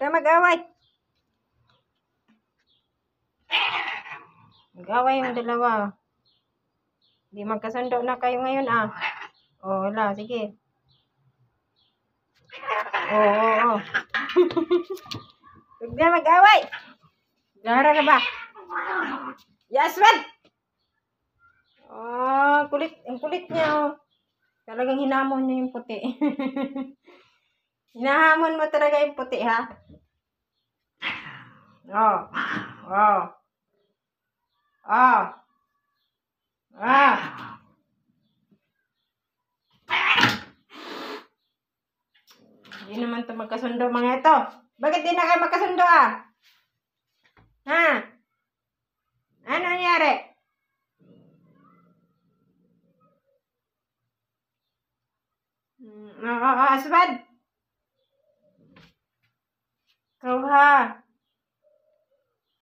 Kaya mag-away. Mag-away yung dalawa. Hindi magkasundo na kayo ngayon Oh, wala. Sige. Oo. Huwag na mag-away. Gara na ba? Yaswan! Kulit. Ang kulit niya, Talagang hinamon niya yung puti. Hinahamon mo talaga yung puti, ha? Oh. Oh. Oh. Ah. Hindi naman ito magkasundo, mga ito. Bakit di na kayo magkasundo, Ha? Ano nangyari? Aswad. Ikaw, ha?